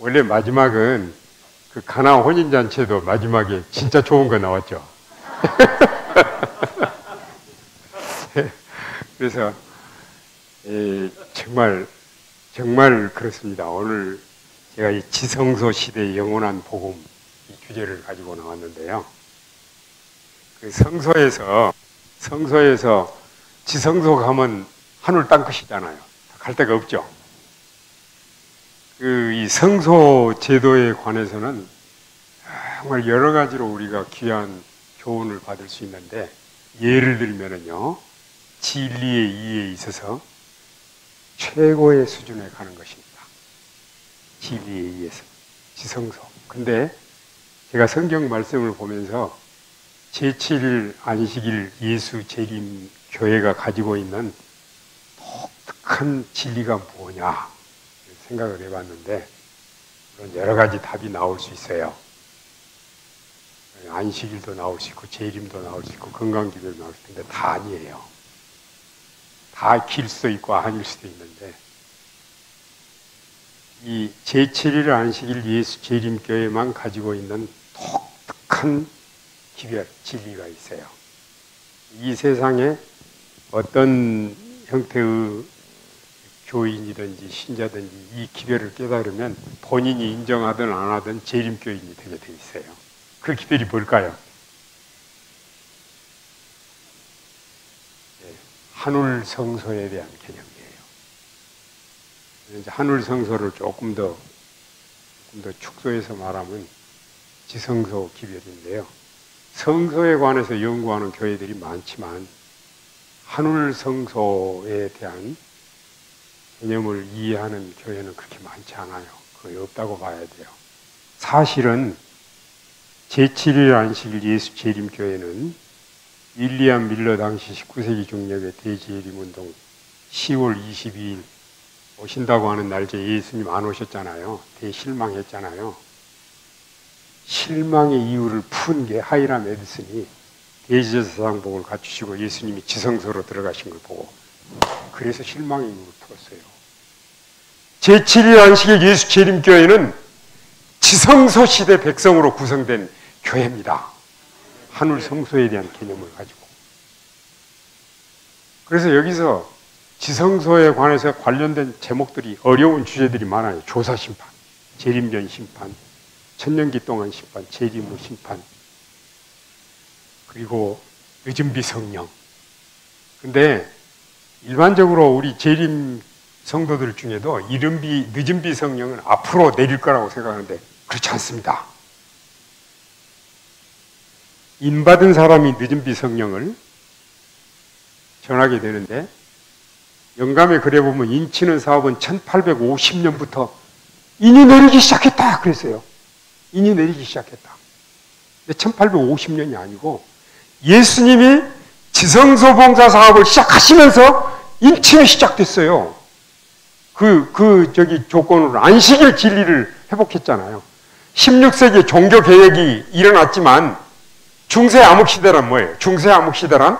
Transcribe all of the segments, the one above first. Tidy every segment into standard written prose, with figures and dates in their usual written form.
원래 마지막은 그 가나 혼인잔치에도 마지막에 진짜 좋은 거 나왔죠. 그래서 정말 그렇습니다. 오늘 제가 이 지성소 시대의 영원한 복음 이 주제를 가지고 나왔는데요. 그 성소에서 지성소 가면 하늘 땅끝이잖아요. 갈 데가 없죠. 이 성소 제도에 관해서는 정말 여러 가지로 우리가 귀한 교훈을 받을 수 있는데, 예를 들면은요, 진리의 이해에 있어서 최고의 수준에 가는 것입니다. 진리에 의해서 지성소. 근데 제가 성경 말씀을 보면서 제7일 안식일 예수 재림 교회가 가지고 있는 독특한 진리가 뭐냐 생각을 해봤는데, 그런 여러 가지 답이 나올 수 있어요. 안식일도 나올 수 있고 재림도 나올 수 있고 건강기도도 나올 수 있는데 다 아니에요. 다 길 수도 있고 아닐 수도 있는데, 이 제7일 안식일 예수 재림교회만 가지고 있는 독특한 기별, 진리가 있어요. 이 세상에 어떤 형태의 교인이든지 신자든지 이 기별을 깨달으면 본인이 인정하든 안 하든 재림교인이 되게 돼 있어요. 그 기별이 뭘까요? 하늘 성소에 대한 개념이에요. 이제 하늘 성소를 조금 더 축소해서 말하면 지성소 기별인데요. 성소에 관해서 연구하는 교회들이 많지만 하늘 성소에 대한 개념을 이해하는 교회는 그렇게 많지 않아요. 거의 없다고 봐야 돼요. 사실은 제7일 안식일 예수 재림교회는 윌리엄 밀러 당시 19세기 중엽의 대재림운동 10월 22일 오신다고 하는 날짜에 예수님 안 오셨잖아요. 대실망했잖아요. 실망의 이유를 푼 게 하이람 에디슨이 대제사장복을 갖추시고 예수님이 지성소로 들어가신 걸 보고, 그래서 실망의 이유를 풀었어요. 제7일 안식일 예수 재림교회는 지성소 시대 백성으로 구성된 교회입니다. 하늘 성소에 대한 개념을 가지고. 그래서 여기서 지성소에 관해서 관련된 제목들이, 어려운 주제들이 많아요. 조사 심판, 재림 전 심판, 천년기 동안 심판, 재림 후 심판, 그리고 늦은 비 성령. 근데 일반적으로 우리 재림 성도들 중에도 늦은 비 성령은 앞으로 내릴 거라고 생각하는데 그렇지 않습니다. 인받은 사람이 늦은 비 성령을 전하게 되는데, 영감의 글에 보면 인치는 사업은 1850년부터 인이 내리기 시작했다 그랬어요. 인이 내리기 시작했다. 근데 1850년이 아니고 예수님이 지성소 봉사 사업을 시작하시면서 인침이 시작됐어요. 조건으로 안식일 진리를 회복했잖아요. 16세기에 종교 개혁이 일어났지만 중세 암흑 시대란 뭐예요? 중세 암흑 시대란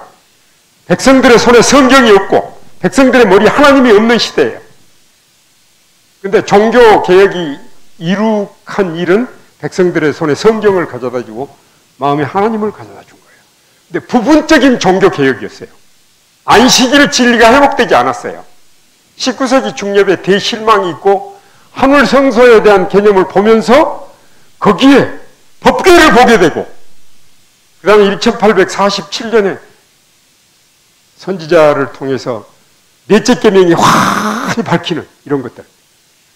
백성들의 손에 성경이 없고 백성들의 머리에 하나님이 없는 시대예요. 근데 종교 개혁이 이룩한 일은 백성들의 손에 성경을 가져다 주고 마음에 하나님을 가져다 준 거예요. 근데 부분적인 종교 개혁이었어요. 안식일 진리가 회복되지 않았어요. 19세기 중엽에 대실망이 있고 하늘 성소에 대한 개념을 보면서 거기에 법궤를 보게 되고, 그 다음에 1847년에 선지자를 통해서 넷째 계명이 환히 밝히는 이런 것들.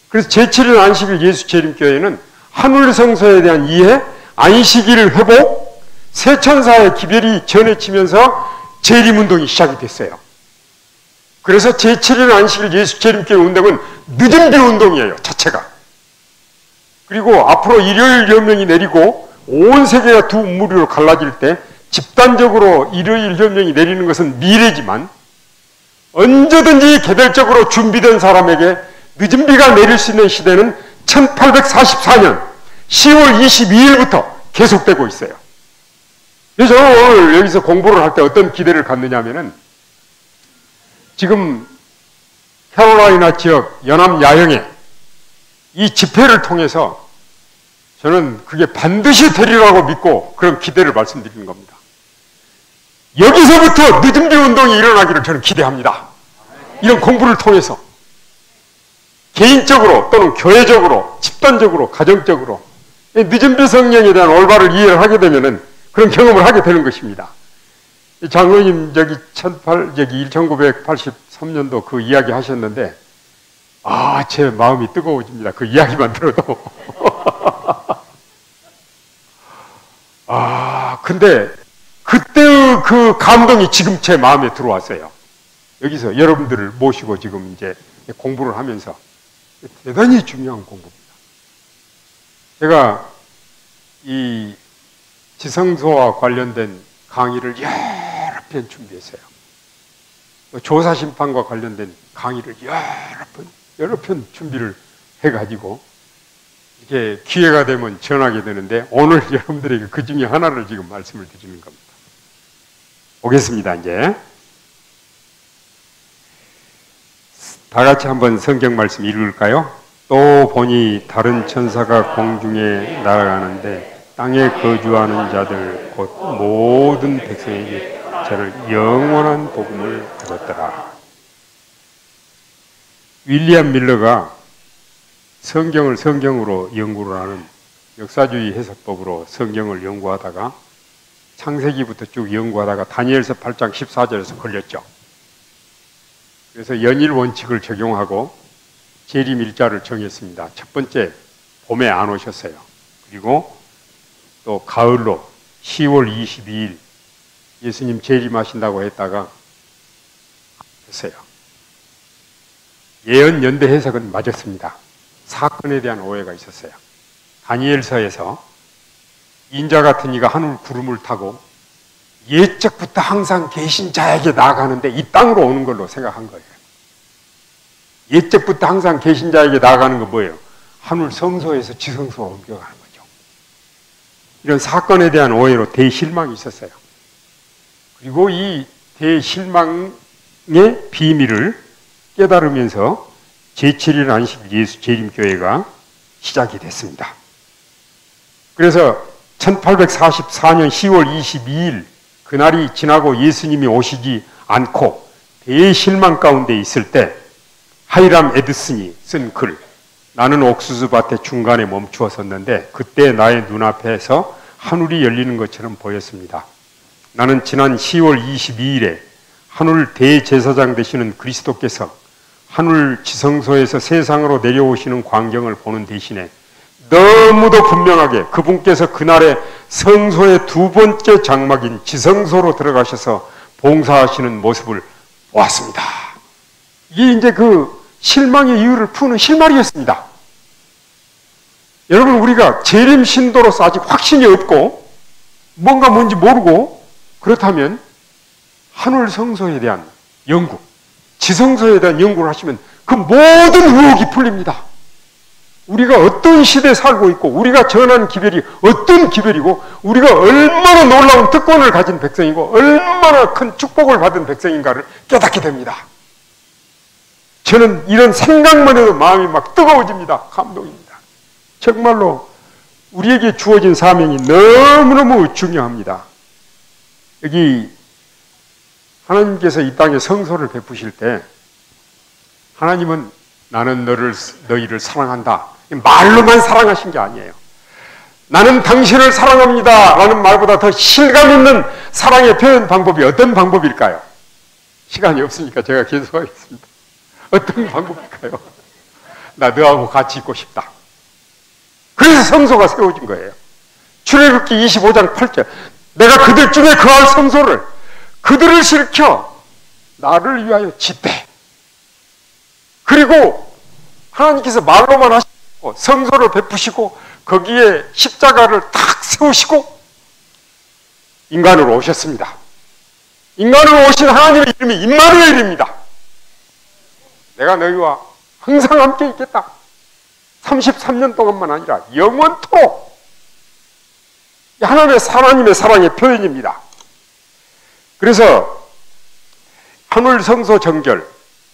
그래서 제7일 안식일 예수 재림교회는 하늘 성소에 대한 이해, 안식일 회복, 세천사의 기별이 전해지면서 재림운동이 시작이 됐어요. 그래서 제7일 안식일 예수 재림교회 운동은 늦은 비 운동이에요, 자체가. 그리고 앞으로 일요일 혁명이 내리고 온 세계가 두 무리로 갈라질 때 집단적으로 일요일 혁명이 내리는 것은 미래지만, 언제든지 개별적으로 준비된 사람에게 늦은 비가 내릴 수 있는 시대는 1844년 10월 22일부터 계속되고 있어요. 그래서 오늘 여기서 공부를 할 때 어떤 기대를 갖느냐 하면은, 지금 캐롤라이나 지역 연합 야영에 이 집회를 통해서 저는 그게 반드시 되리라고 믿고 그런 기대를 말씀드리는 겁니다. 여기서부터 늦은비 운동이 일어나기를 저는 기대합니다. 이런 공부를 통해서 개인적으로 또는 교회적으로, 집단적으로, 가정적으로 늦은비 성령에 대한 올바른 이해를 하게 되면은 그런 경험을 하게 되는 것입니다. 장로님 저기 1983년도 그 이야기 하셨는데 제 마음이 뜨거워집니다. 그 이야기만 들어도. 근데 그때의 그 감동이 지금 제 마음에 들어왔어요. 여기서 여러분들을 모시고 지금 이제 공부를 하면서 대단히 중요한 공부입니다. 제가 이 지성소와 관련된 강의를 여러 편 준비했어요. 조사심판과 관련된 강의를 여러 편 준비를 해가지고 이게 기회가 되면 전하게 되는데 오늘 여러분들에게 그 중에 하나를 지금 말씀을 드리는 겁니다. 보겠습니다. 이제 다 같이 한번 성경 말씀 읽을까요? 또 보니 다른 천사가 공중에 날아가는데 땅에 거주하는 자들 곧 모든 백성에게 저를 영원한 복음을 가졌더라. 윌리엄 밀러가 성경을 성경으로 연구를 하는 역사주의 해석법으로 성경을 연구하다가 창세기부터 쭉 연구하다가 다니엘서 8장 14절에서 걸렸죠. 그래서 연일 원칙을 적용하고 재림일자를 정했습니다. 첫 번째, 봄에 안 오셨어요. 그리고 또 가을로 10월 22일 예수님 재림하신다고 했다가 됐어요. 예언 연대 해석은 맞았습니다. 사건에 대한 오해가 있었어요. 다니엘서에서 인자 같은 이가 하늘 구름을 타고 예적부터 항상 계신 자에게 나아가는데 이 땅으로 오는 걸로 생각한 거예요. 예적부터 항상 계신 자에게 나아가는 건 뭐예요? 하늘 성소에서 지성소로 옮겨가는 거죠. 이런 사건에 대한 오해로 대실망이 있었어요. 그리고 이 대실망의 비밀을 깨달으면서 제7일 안식 예수 재림교회가 시작이 됐습니다. 그래서 1844년 10월 22일 그날이 지나고 예수님이 오시지 않고 대실망 가운데 있을 때 하이람 에드슨이 쓴 글, 나는 옥수수밭의 중간에 멈추어 섰는데 그때 나의 눈앞에서 하늘이 열리는 것처럼 보였습니다. 나는 지난 10월 22일에 하늘 대제사장 되시는 그리스도께서 하늘 지성소에서 세상으로 내려오시는 광경을 보는 대신에 너무도 분명하게 그분께서 그날에 성소의 두 번째 장막인 지성소로 들어가셔서 봉사하시는 모습을 보았습니다. 이게 이제 그 실망의 이유를 푸는 실마리였습니다. 여러분, 우리가 재림 신도로서 아직 확신이 없고 뭔가 뭔지 모르고 그렇다면 하늘 성소에 대한 연구, 지성소에 대한 연구를 하시면 그 모든 의혹이 풀립니다. 우리가 어떤 시대에 살고 있고 우리가 전하는 기별이 어떤 기별이고 우리가 얼마나 놀라운 특권을 가진 백성이고 얼마나 큰 축복을 받은 백성인가를 깨닫게 됩니다. 저는 이런 생각만 해도 마음이 막 뜨거워집니다. 감동입니다. 정말로 우리에게 주어진 사명이 너무너무 중요합니다. 여기 하나님께서 이 땅에 성소를 베푸실 때 하나님은 나는 너희를 사랑한다. 말로만 사랑하신 게 아니에요. 나는 당신을 사랑합니다 라는 말보다 더 실감 있는 사랑의 표현 방법이 어떤 방법일까요? 시간이 없으니까 제가 계속하겠습니다. 어떤 방법일까요? 나 너하고 같이 있고 싶다. 그래서 성소가 세워진 거예요. 출애굽기 25장 8절 내가 그들 중에 거할 성소를 그들을 일으켜 나를 위하여 짓되. 그리고 하나님께서 말로만 하시고 성소를 베푸시고 거기에 십자가를 탁 세우시고 인간으로 오셨습니다. 인간으로 오신 하나님의 이름이 임마누엘입니다. 내가 너희와 항상 함께 있겠다. 33년 동안만 아니라 영원토록. 하나님의 사랑의 표현입니다. 그래서 하늘 성소 정결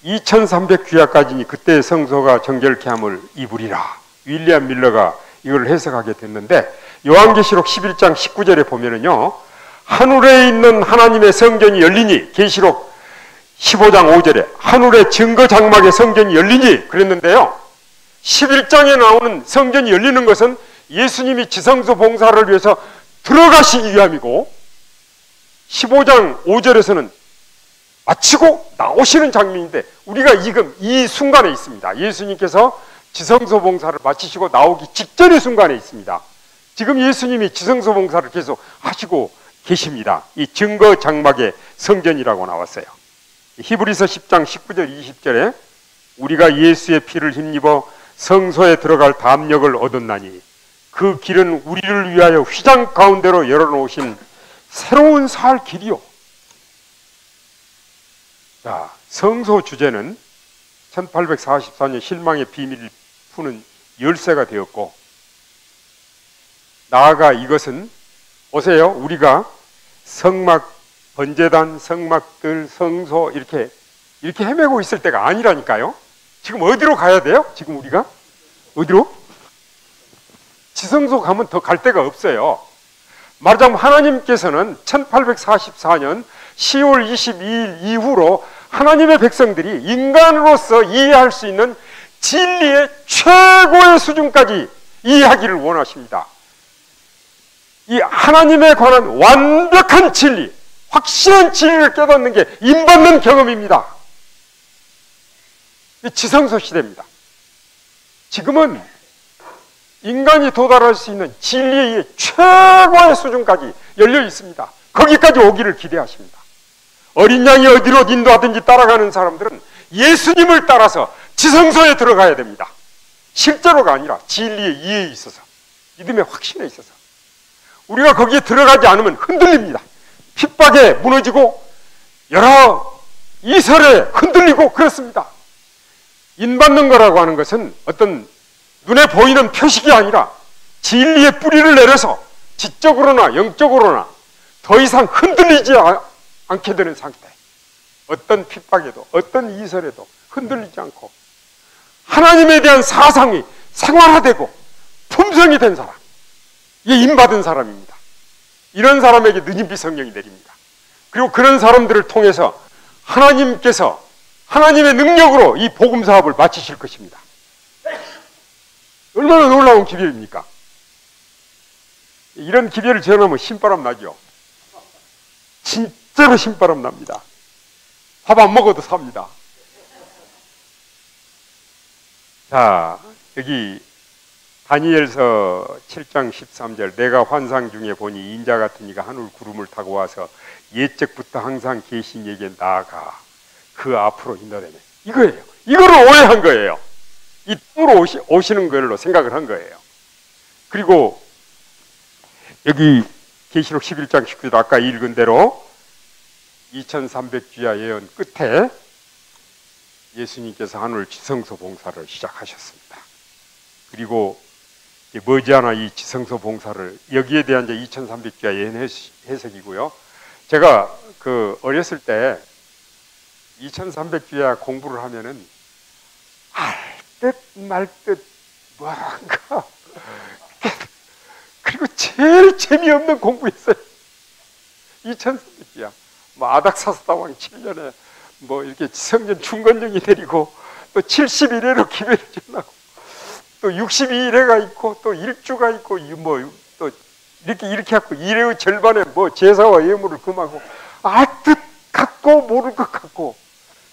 2300 규약까지니 그때 성소가 정결케 함을 이루리라 윌리엄 밀러가 이걸 해석하게 됐는데, 요한계시록 11장 19절에 보면은요, 하늘에 있는 하나님의 성전이 열리니, 계시록 15장 5절에 하늘의 증거 장막의 성전이 열리니 그랬는데요, 11장에 나오는 성전이 열리는 것은 예수님이 지성소 봉사를 위해서 들어가시기 위함이고, 15장 5절에서는 마치고 나오시는 장면인데, 우리가 지금 이 순간에 있습니다. 예수님께서 지성소 봉사를 마치시고 나오기 직전의 순간에 있습니다. 지금 예수님이 지성소 봉사를 계속 하시고 계십니다. 이 증거 장막의 성전이라고 나왔어요. 히브리서 10장 19절 20절에 우리가 예수의 피를 힘입어 성소에 들어갈 담력을 얻었나니 그 길은 우리를 위하여 휘장 가운데로 열어놓으신 새로운 살 길이요. 자, 성소 주제는 1844년 실망의 비밀을 푸는 열쇠가 되었고, 나아가 이것은 보세요. 우리가 성막, 번제단, 성막들, 성소 이렇게 헤매고 있을 때가 아니라니까요. 지금 어디로 가야 돼요? 지금 우리가 어디로? 지성소 가면 더 갈 데가 없어요. 말하자면 하나님께서는 1844년 10월 22일 이후로 하나님의 백성들이 인간으로서 이해할 수 있는 진리의 최고의 수준까지 이해하기를 원하십니다. 이 하나님에 관한 완벽한 진리, 확실한 진리를 깨닫는 게 임받는 경험입니다. 이 지성소 시대입니다. 지금은 인간이 도달할 수 있는 진리의 최고의 수준까지 열려 있습니다. 거기까지 오기를 기대하십니다. 어린 양이 어디로 인도하든지 따라가는 사람들은 예수님을 따라서 지성소에 들어가야 됩니다. 실제로가 아니라 진리의 이해에 있어서, 믿음의 확신에 있어서. 우리가 거기에 들어가지 않으면 흔들립니다. 핍박에 무너지고 여러 이설에 흔들리고 그렇습니다. 인받는 거라고 하는 것은 어떤 눈에 보이는 표식이 아니라 진리의 뿌리를 내려서 지적으로나 영적으로나 더 이상 흔들리지 않게 되는 상태. 어떤 핍박에도 어떤 이설에도 흔들리지 않고 하나님에 대한 사상이 생활화되고 품성이 된 사람, 이게 인받은 사람입니다. 이런 사람에게 느님비 성령이 내립니다. 그리고 그런 사람들을 통해서 하나님께서 하나님의 능력으로 이 복음 사업을 마치실 것입니다. 얼마나 놀라운 기별입니까? 이런 기별을 전하면 신바람 나죠. 진짜로 신바람 납니다. 밥 안 먹어도 삽니다. 자, 여기 다니엘서 7장 13절, 내가 환상 중에 보니 인자 같은 이가 하늘 구름을 타고 와서 옛적부터 항상 계신 이에게 나아가 그 앞으로 인도되네. 이거예요. 이거를 오해한 거예요. 이 땅으로 오시는 걸로 생각을 한 거예요. 그리고 여기 계시록 11장 19절 아까 읽은 대로 2300주야 예언 끝에 예수님께서 하늘 지성소 봉사를 시작하셨습니다. 그리고 머지않아 이 지성소 봉사를, 여기에 대한 이제 2300주야 예언 해석이고요. 제가 어렸을 때 2300주야 공부를 하면은 알 듯 말 듯 뭔가 그리고 제일 재미없는 공부였어요. 2300주야 뭐 아닥사스다왕 7년에 뭐 이렇게 성전 중건정이 내리고 또 71회로 기회를 전하고 또 62일회가 있고 또 일주가 있고 뭐 또 이렇게 하고 일회의 절반에 뭐 제사와 예물을 금하고 알 듯 같고 모를 것 같고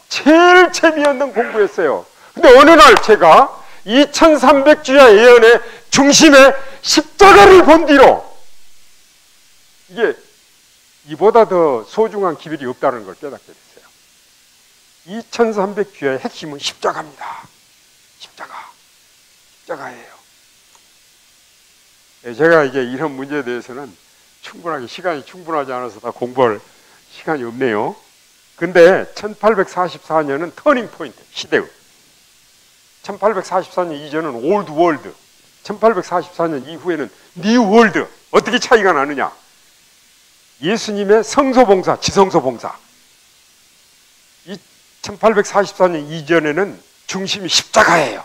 제일 재미없는 공부였어요. 근데 어느 날 제가 2300주야 예언의 중심에 십자가를 본 뒤로 이게 이보다 더 소중한 기별이 없다는 걸 깨닫게 됐어요. 2300주야의 핵심은 십자가입니다. 십자가예요. 제가 이제 이런 문제에 대해서는 시간이 충분하지 않아서 다 공부할 시간이 없네요. 근데 1844년은 터닝 포인트, 시대의. 1844년 이전은 올드 월드, 1844년 이후에는 뉴 월드. 어떻게 차이가 나느냐? 예수님의 성소봉사, 지성소봉사. 1844년 이전에는 중심이 십자가예요.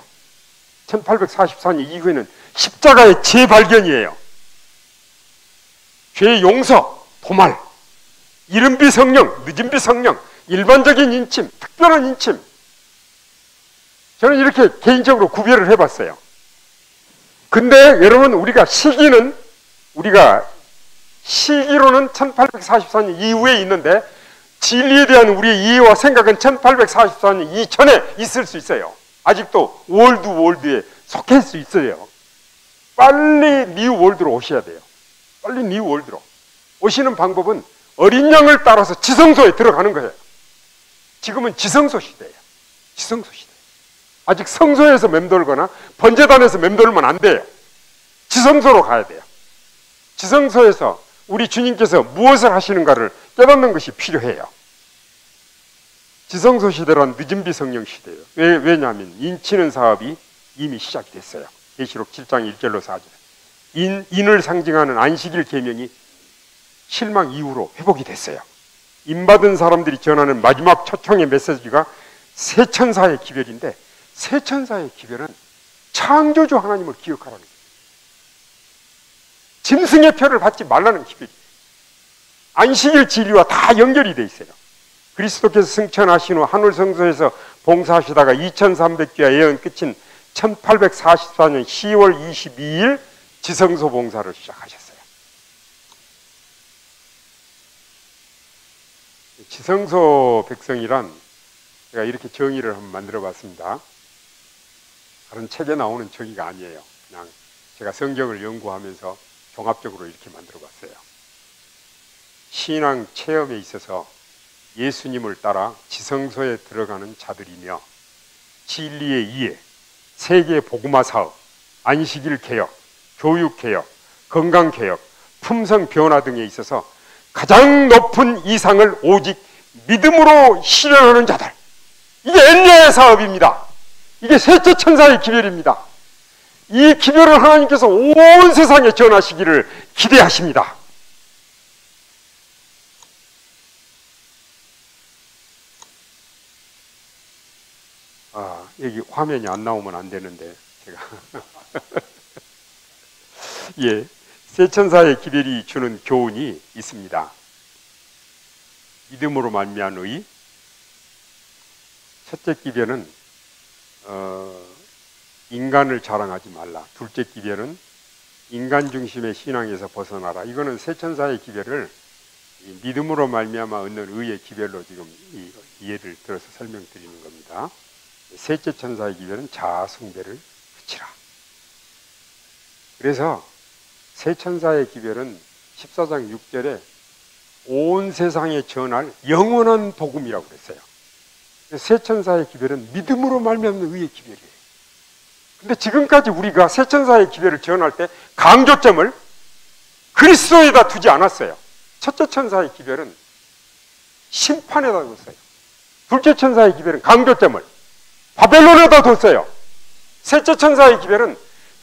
1844년 이후에는 십자가의 재발견이에요. 죄의 용서, 도말, 이른비 성령, 늦은비 성령, 일반적인 인침, 특별한 인침. 저는 이렇게 개인적으로 구별을 해봤어요. 근데 여러분, 시기로는 1844년 이후에 있는데 진리에 대한 우리의 이해와 생각은 1844년 이전에 있을 수 있어요. 아직도 월드에 속할 수 있어요. 빨리 뉴월드로 오셔야 돼요. 빨리 뉴월드로 오시는 방법은 어린 양을 따라서 지성소에 들어가는 거예요. 지금은 지성소 시대예요. 지성소 시대. 아직 성소에서 맴돌거나 번제단에서 맴돌면 안 돼요. 지성소로 가야 돼요. 지성소에서 우리 주님께서 무엇을 하시는가를 깨닫는 것이 필요해요. 지성소 시대란 늦은비 성령 시대예요. 왜냐하면 인치는 사업이 이미 시작이 됐어요. 계시록 7장 1절로 4절. 인을 상징하는 안식일 계명이 실망 이후로 회복이 됐어요. 인받은 사람들이 전하는 마지막 초청의 메시지가 새 천사의 기별인데, 새 천사의 기별은 창조주 하나님을 기억하라는 거예요. 짐승의 표를 받지 말라는 기별이에요. 안식일 진리와 다 연결이 돼 있어요. 그리스도께서 승천하신 후 하늘 성소에서 봉사하시다가 2300주야 예언 끝인 1844년 10월 22일 지성소 봉사를 시작하셨어요. 지성소 백성이란, 제가 이렇게 정의를 한번 만들어 봤습니다. 다른 책에 나오는 정의가 아니에요. 그냥 제가 성경을 연구하면서 종합적으로 이렇게 만들어 봤어요. 신앙 체험에 있어서 예수님을 따라 지성소에 들어가는 자들이며, 진리의 이해, 세계 복음화 사업, 안식일 개혁, 교육 개혁, 건강 개혁, 품성 변화 등에 있어서 가장 높은 이상을 오직 믿음으로 실현하는 자들. 이게 엘리야의 사업입니다. 이게 셋째 천사의 기별입니다. 이 기별을 하나님께서 온 세상에 전하시기를 기대하십니다. 여기 화면이 안 나오면 안 되는데 제가 예, 새 천사의 기별이 주는 교훈이 있습니다. 믿음으로 말미암은 의. 첫째 기별은 인간을 자랑하지 말라. 둘째 기별은 인간 중심의 신앙에서 벗어나라. 이거는 새 천사의 기별을 믿음으로 말미암아 얻는 의의 기별로 지금 이해를 들어서 설명드리는 겁니다. 셋째 천사의 기별은 자아 숭배를 그치라. 그래서 새 천사의 기별은 14장 6절에 온 세상에 전할 영원한 복음이라고 그랬어요. 새 천사의 기별은 믿음으로 말미암는 의의 기별이에요. 근데 지금까지 우리가 새 천사의 기별을 전할 때 강조점을 그리스도에다 두지 않았어요. 첫째 천사의 기별은 심판에다 뒀어요. 둘째 천사의 기별은 강조점을 바벨론에다 뒀어요. 셋째 천사의 기별은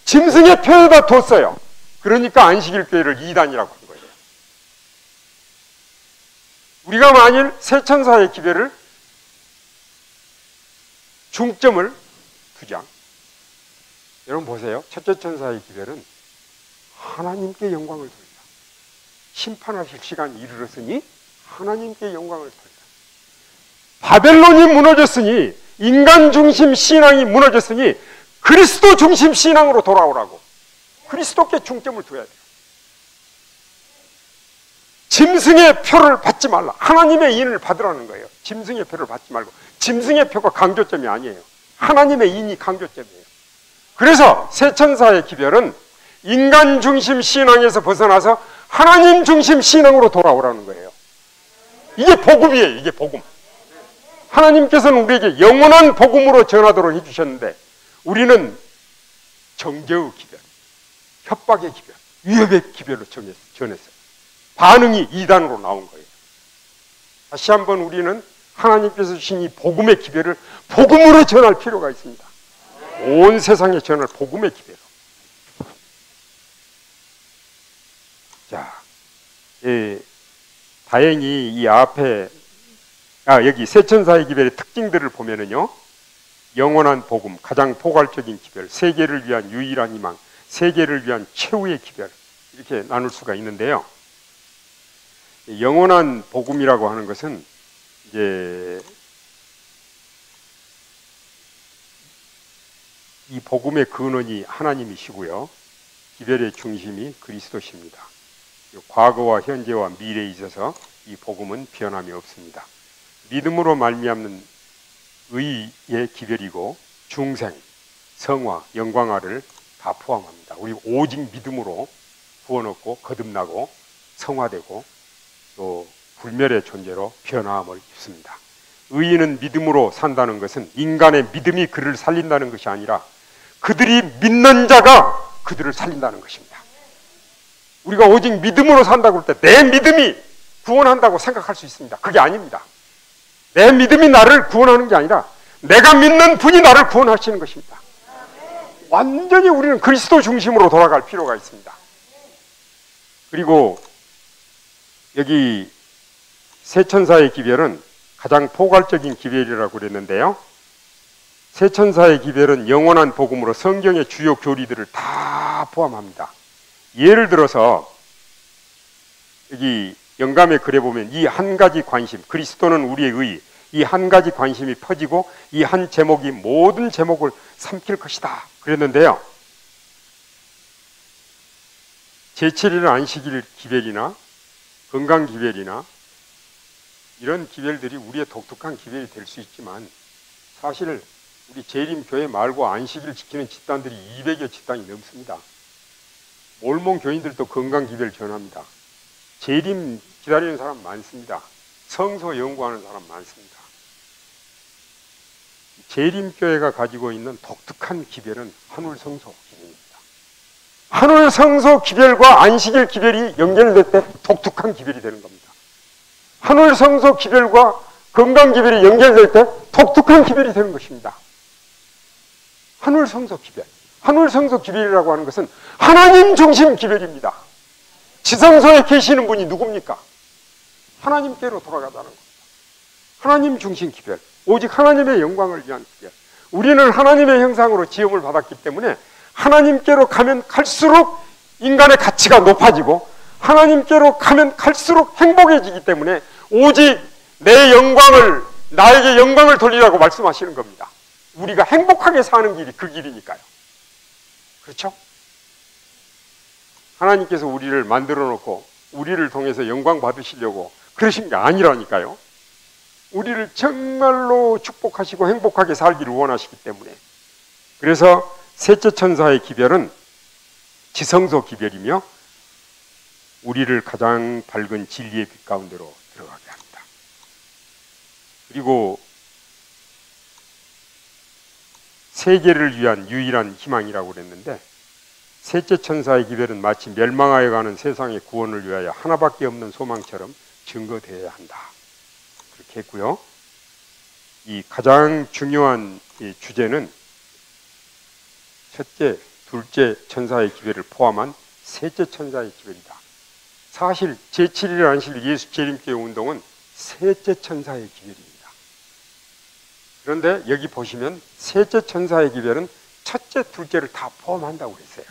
짐승의 표에다 뒀어요. 그러니까 안식일 교회를 이단이라고 한 거예요. 우리가 만일 새 천사의 기별을 중점을 두자. 여러분 보세요. 첫째 천사의 기별은 하나님께 영광을 돌리라. 심판하실 시간이 이르렀으니 하나님께 영광을 돌리라. 바벨론이 무너졌으니, 인간 중심 신앙이 무너졌으니 그리스도 중심 신앙으로 돌아오라고. 그리스도께 중점을 둬야 돼요. 짐승의 표를 받지 말라. 하나님의 인을 받으라는 거예요. 짐승의 표를 받지 말고. 짐승의 표가 강조점이 아니에요. 하나님의 인이 강조점이에요. 그래서 새 천사의 기별은 인간 중심 신앙에서 벗어나서 하나님 중심 신앙으로 돌아오라는 거예요. 이게 복음이에요. 이게 복음. 하나님께서는 우리에게 영원한 복음으로 전하도록 해주셨는데, 우리는 정죄의 기별, 협박의 기별, 위협의 기별로 전했어요. 반응이 이단으로 나온 거예요. 다시 한번 우리는 하나님께서 주신 이 복음의 기별을 복음으로 전할 필요가 있습니다. 온 세상에 전할 복음의 기별로. 자, 다행히 이 앞에 여기 새 천사의 기별의 특징들을 보면은요, 영원한 복음, 가장 포괄적인 기별, 세계를 위한 유일한 희망, 세계를 위한 최후의 기별, 이렇게 나눌 수가 있는데요. 영원한 복음이라고 하는 것은 이제 이 복음의 근원이 하나님이시고요. 기별의 중심이 그리스도십니다. 과거와 현재와 미래에 있어서 이 복음은 변함이 없습니다. 믿음으로 말미암는 의의 기별이고 중생, 성화, 영광화를 다 포함합니다. 우리 오직 믿음으로 구원 얻고 거듭나고 성화되고 또 불멸의 존재로 변화함을 입습니다. 의인은 믿음으로 산다는 것은 인간의 믿음이 그를 살린다는 것이 아니라 그들이 믿는 자가 그들을 살린다는 것입니다. 우리가 오직 믿음으로 산다고 할 때 내 믿음이 구원한다고 생각할 수 있습니다. 그게 아닙니다. 내 믿음이 나를 구원하는 게 아니라 내가 믿는 분이 나를 구원하시는 것입니다. 완전히 우리는 그리스도 중심으로 돌아갈 필요가 있습니다. 그리고 여기 세천사의 기별은 가장 포괄적인 기별이라고 그랬는데요. 세천사의 기별은 영원한 복음으로 성경의 주요 교리들을 다 포함합니다. 예를 들어서 여기 영감의 글에 보면 이 한 가지 관심, 그리스도는 우리의 의, 이 한 가지 관심이 퍼지고 이 한 제목이 모든 제목을 삼킬 것이다 그랬는데요. 제7일 안식일 기별이나 건강 기별이나 이런 기별들이 우리의 독특한 기별이 될 수 있지만 사실 우리 재림교회 말고 안식일 지키는 집단들이 200여 집단이 넘습니다. 몰몬 교인들도 건강 기별 전합니다. 재림 기다리는 사람 많습니다. 성서 연구하는 사람 많습니다. 재림교회가 가지고 있는 독특한 기별은 한울성소 기별입니다. 한울성소 기별과 안식일 기별이 연결될 때 독특한 기별이 되는 겁니다. 한울성소 기별과 건강 기별이 연결될 때 독특한 기별이 되는 것입니다. 한울성소 기별. 한울성소 기별이라고 하는 것은 하나님 중심 기별입니다. 지성소에 계시는 분이 누굽니까? 하나님께로 돌아가자는 겁니다. 하나님 중심 기별. 오직 하나님의 영광을 위한 기별. 우리는 하나님의 형상으로 지음을 받았기 때문에 하나님께로 가면 갈수록 인간의 가치가 높아지고 하나님께로 가면 갈수록 행복해지기 때문에 오직 내 영광을, 나에게 영광을 돌리라고 말씀하시는 겁니다. 우리가 행복하게 사는 길이 그 길이니까요. 그렇죠? 하나님께서 우리를 만들어 놓고 우리를 통해서 영광 받으시려고 그러신 게 아니라니까요. 우리를 정말로 축복하시고 행복하게 살기를 원하시기 때문에. 그래서 셋째 천사의 기별은 지성소 기별이며 우리를 가장 밝은 진리의 빛 가운데로 들어가게 합니다. 그리고 세계를 위한 유일한 희망이라고 그랬는데 셋째 천사의 기별은 마치 멸망하여 가는 세상의 구원을 위하여 하나밖에 없는 소망처럼 증거되어야 한다. 그렇게 했고요. 이 가장 중요한 이 주제는 첫째, 둘째 천사의 기별을 포함한 셋째 천사의 기별이다. 사실 제7일 안식일 예수 재림교회 운동은 셋째 천사의 기별입니다. 그런데 여기 보시면 셋째 천사의 기별은 첫째, 둘째를 다 포함한다고 그랬어요.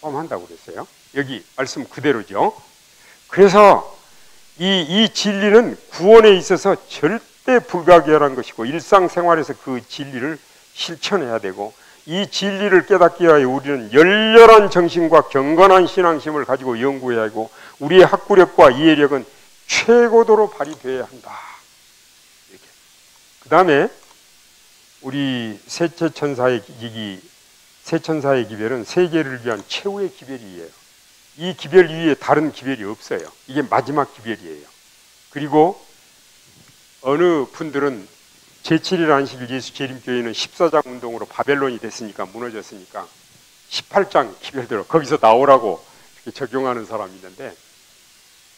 포함한다고 그랬어요. 여기 말씀 그대로죠. 그래서 이 진리는 구원에 있어서 절대 불가결한 것이고 일상생활에서 그 진리를 실천해야 되고 이 진리를 깨닫기 위하여 우리는 열렬한 정신과 경건한 신앙심을 가지고 연구해야 하고 우리의 학구력과 이해력은 최고도로 발휘되어야 한다. 이렇게. 그 다음에 우리 셋째 천사의 기별은 세계를 위한 최후의 기별이에요. 이 기별 위에 다른 기별이 없어요. 이게 마지막 기별이에요. 그리고 어느 분들은 제7일 안식일 예수 재림교회는 14장 운동으로 바벨론이 됐으니까 무너졌으니까 18장 기별대로 거기서 나오라고 적용하는 사람이 있는데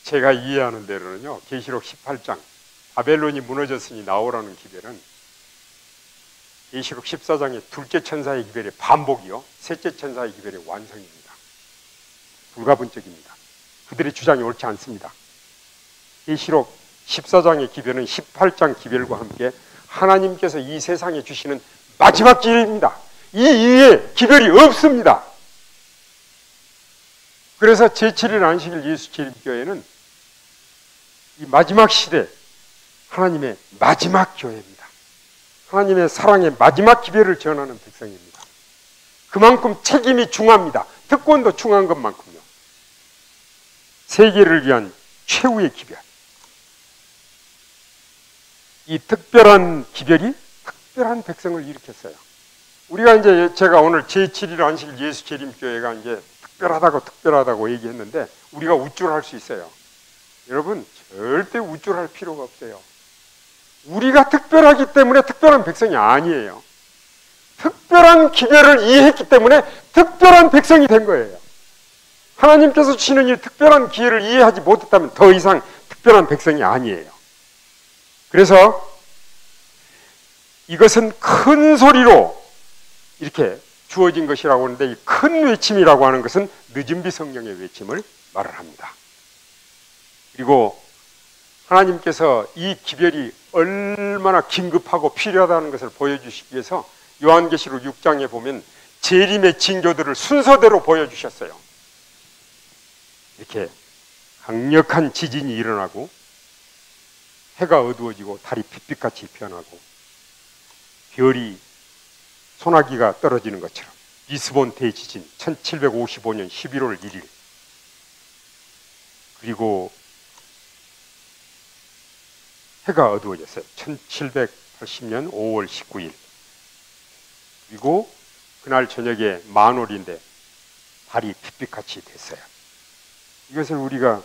제가 이해하는 대로는요. 계시록 18장 바벨론이 무너졌으니 나오라는 기별은 계시록 14장의 둘째 천사의 기별의 반복이요. 셋째 천사의 기별의 완성입니다. 불가분적입니다. 그들의 주장이 옳지 않습니다. 계시록 14장의 기별은 18장 기별과 함께 하나님께서 이 세상에 주시는 마지막 기회입니다. 이 이후에 기별이 없습니다. 그래서 제7일 안식일 예수 재림교회는 이 마지막 시대 하나님의 마지막 교회입니다. 하나님의 사랑의 마지막 기별을 전하는 백성입니다. 그만큼 책임이 중합니다. 특권도 중한 것만큼요. 세계를 위한 최후의 기별. 이 특별한 기별이 특별한 백성을 일으켰어요. 우리가 이제 제가 오늘 제7일 안식일 예수 재림교회가 이제 특별하다고 얘기했는데 우리가 우쭐할 수 있어요. 여러분 절대 우쭐할 필요가 없어요. 우리가 특별하기 때문에 특별한 백성이 아니에요. 특별한 기별을 이해했기 때문에 특별한 백성이 된 거예요. 하나님께서 주시는 이 특별한 기회를 이해하지 못했다면 더 이상 특별한 백성이 아니에요. 그래서 이것은 큰 소리로 이렇게 주어진 것이라고 하는데 이 큰 외침이라고 하는 것은 늦은비 성령의 외침을 말을 합니다. 그리고 하나님께서 이 기별이 얼마나 긴급하고 필요하다는 것을 보여주시기 위해서 요한계시록 6장에 보면 재림의 징조들을 순서대로 보여주셨어요. 이렇게 강력한 지진이 일어나고 해가 어두워지고 달이 빛빛같이 변하고 별이 소나기가 떨어지는 것처럼 리스본 대지진 1755년 11월 1일 그리고 해가 어두워졌어요. 1780년 5월 19일 그리고 그날 저녁에 만월인데 달이 빛빛같이 됐어요. 이것을 우리가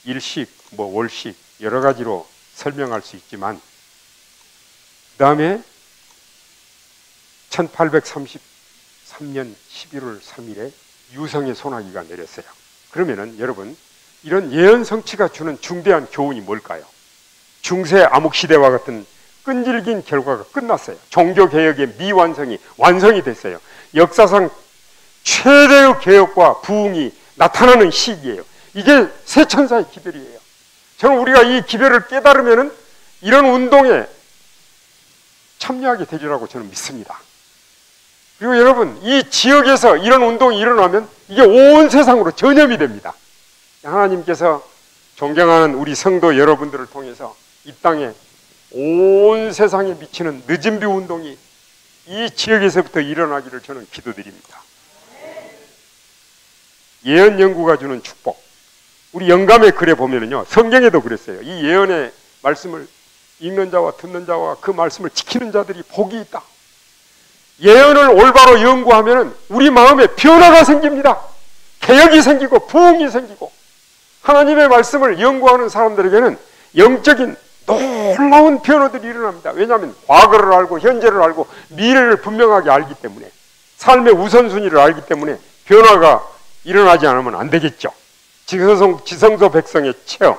일식, 월식 여러 가지로 설명할 수 있지만 그 다음에 1833년 11월 3일에 유성의 소나기가 내렸어요. 그러면은 여러분 이런 예언 성취가 주는 중대한 교훈이 뭘까요? 중세 암흑시대와 같은 끈질긴 결과가 끝났어요. 종교개혁의 미완성이 완성이 됐어요. 역사상 최대의 개혁과 부흥이 나타나는 시기예요. 이게 새천사의 기별이에요. 저는 우리가 이 기별을 깨달으면 이런 운동에 참여하게 되리라고 저는 믿습니다. 그리고 여러분 이 지역에서 이런 운동이 일어나면 이게 온 세상으로 전염이 됩니다. 하나님께서 존경하는 우리 성도 여러분들을 통해서 이 땅에 온 세상에 미치는 늦은비 운동이 이 지역에서부터 일어나기를 저는 기도드립니다. 예언 연구가 주는 축복. 우리 영감의 글에 보면은요, 성경에도 그랬어요. 이 예언의 말씀을 읽는 자와 듣는 자와 그 말씀을 지키는 자들이 복이 있다. 예언을 올바로 연구하면은 우리 마음에 변화가 생깁니다. 개혁이 생기고 부흥이 생기고 하나님의 말씀을 연구하는 사람들에게는 영적인 놀라운 변화들이 일어납니다. 왜냐하면 과거를 알고 현재를 알고 미래를 분명하게 알기 때문에 삶의 우선순위를 알기 때문에 변화가 일어나지 않으면 안 되겠죠. 지성소 백성의 체험,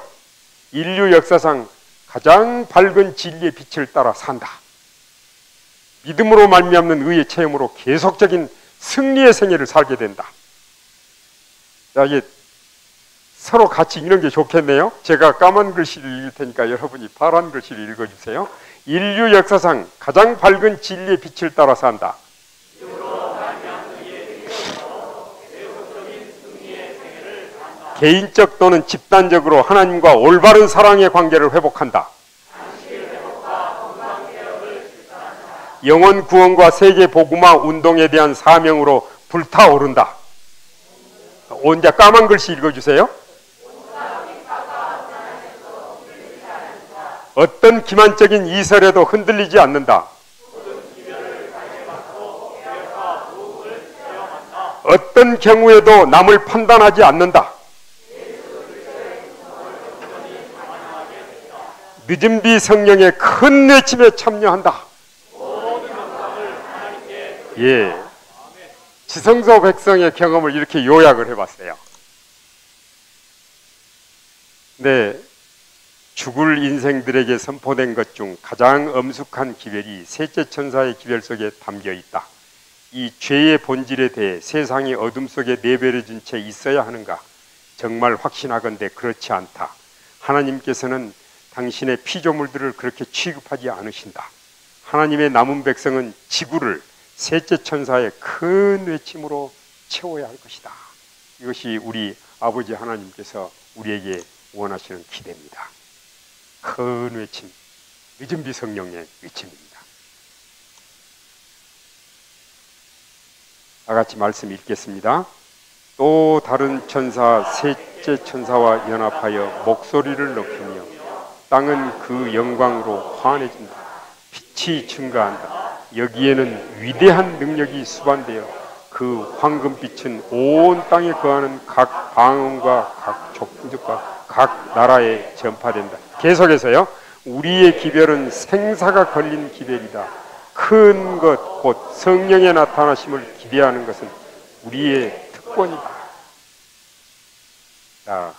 인류 역사상 가장 밝은 진리의 빛을 따라 산다. 믿음으로 말미암는 의의 체험으로 계속적인 승리의 생애를 살게 된다. 자, 이게 서로 같이 읽는 게 좋겠네요. 제가 까만 글씨를 읽을 테니까 여러분이 파란 글씨를 읽어주세요. 인류 역사상 가장 밝은 진리의 빛을 따라 산다. 개인적 또는 집단적으로 하나님과 올바른 사랑의 관계를 회복한다. 영혼 구원과 세계 복음화 운동에 대한 사명으로 불타오른다. 이제 까만 글씨 읽어주세요. 어떤 기만적인 이설에도 흔들리지 않는다. 어떤 경우에도 남을 판단하지 않는다. 늦은비 성령의 큰 외침에 참여한다. 예, 지성소 백성의 경험을 이렇게 요약을 해봤어요. 네, 죽을 인생들에게 선포된 것 중 가장 엄숙한 기별이 셋째 천사의 기별 속에 담겨 있다. 이 죄의 본질에 대해 세상이 어둠 속에 내버려진 채 있어야 하는가? 정말 확신하건대 그렇지 않다. 하나님께서는 당신의 피조물들을 그렇게 취급하지 않으신다. 하나님의 남은 백성은 지구를 셋째 천사의 큰 외침으로 채워야 할 것이다. 이것이 우리 아버지 하나님께서 우리에게 원하시는 기대입니다. 큰 외침, 늦은 비 성령의 외침입니다. 다 같이 말씀 읽겠습니다. 또 다른 천사 셋째 천사와 연합하여 목소리를 높이며 땅은 그 영광으로 환해진다. 빛이 증가한다. 여기에는 위대한 능력이 수반되어 그 황금빛은 온 땅에 거하는 각 방언과 각 족속과 각 나라에 전파된다. 계속해서요. 우리의 기별은 생사가 걸린 기별이다. 큰 것 곧 성령의 나타나심을 기대하는 것은 우리의 특권이다. 자,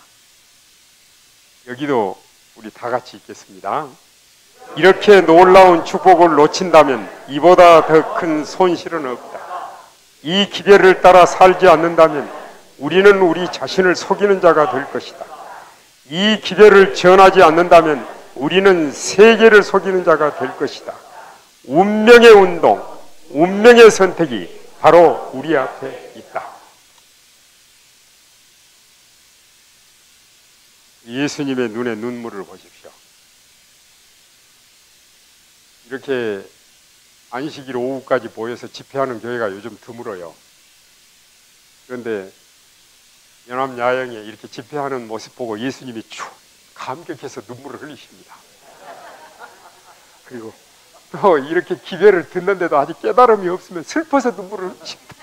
여기도 우리 다 같이 읽겠습니다. 이렇게 놀라운 축복을 놓친다면 이보다 더 큰 손실은 없다. 이 기별을 따라 살지 않는다면 우리는 우리 자신을 속이는 자가 될 것이다. 이 기별을 전하지 않는다면 우리는 세계를 속이는 자가 될 것이다. 운명의 운동, 운명의 선택이 바로 우리 앞에 있다. 예수님의 눈에 눈물을 보십시오. 이렇게 안식일 오후까지 모여서 집회하는 교회가 요즘 드물어요. 그런데 연합야영에 이렇게 집회하는 모습 보고 예수님이 쭉 감격해서 눈물을 흘리십니다. 그리고 또 이렇게 기별을 듣는데도 아직 깨달음이 없으면 슬퍼서 눈물을 흘리십니다.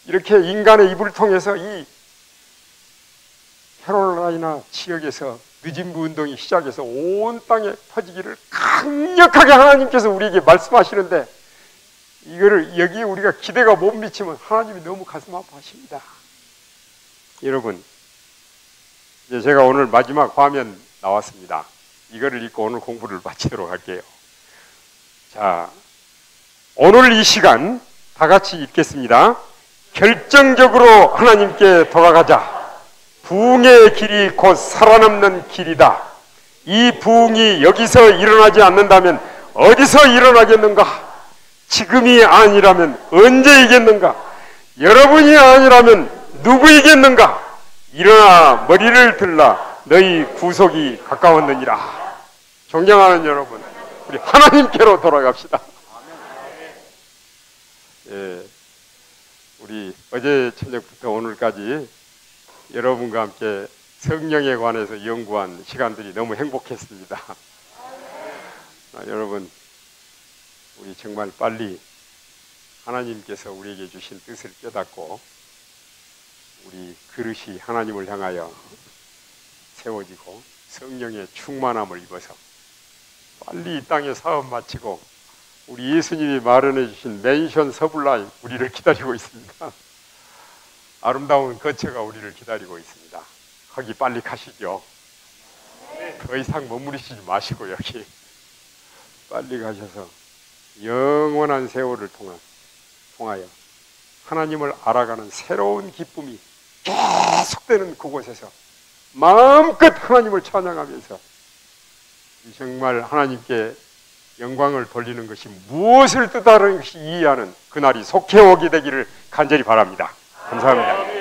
이렇게 인간의 입을 통해서 이 캐롤라이나 지역에서 늦은부 운동이 시작해서 온 땅에 퍼지기를 강력하게 하나님께서 우리에게 말씀하시는데 이거를 여기에 우리가 기대가 못 미치면 하나님이 너무 가슴 아파하십니다. 여러분, 이제 제가 오늘 마지막 화면 나왔습니다. 이거를 읽고 오늘 공부를 마치도록 할게요. 자, 오늘 이 시간 다 같이 읽겠습니다. 결정적으로 하나님께 돌아가자. 부흥의 길이 곧 살아남는 길이다. 이 부흥이 여기서 일어나지 않는다면 어디서 일어나겠는가? 지금이 아니라면 언제이겠는가? 여러분이 아니라면 누구이겠는가? 일어나 머리를 들라. 너희 구속이 가까웠느니라. 존경하는 여러분, 우리 하나님께로 돌아갑시다. 예, 우리 어제 저녁부터 오늘까지 여러분과 함께 성령에 관해서 연구한 시간들이 너무 행복했습니다. 여러분, 우리 정말 빨리 하나님께서 우리에게 주신 뜻을 깨닫고 우리 그릇이 하나님을 향하여 세워지고 성령의 충만함을 입어서 빨리 이 땅에 사업 마치고 우리 예수님이 마련해 주신 맨션 서블라임 우리를 기다리고 있습니다. 아름다운 거처가 우리를 기다리고 있습니다. 거기 빨리 가시죠. 더 이상 머무르시지 마시고 여기 빨리 가셔서 영원한 세월을 통하여 하나님을 알아가는 새로운 기쁨이 계속되는 그곳에서 마음껏 하나님을 찬양하면서 정말 하나님께 영광을 돌리는 것이 무엇을 뜻하는 것이 이해하는 그날이 속해 오게 되기를 간절히 바랍니다. 감사합니다.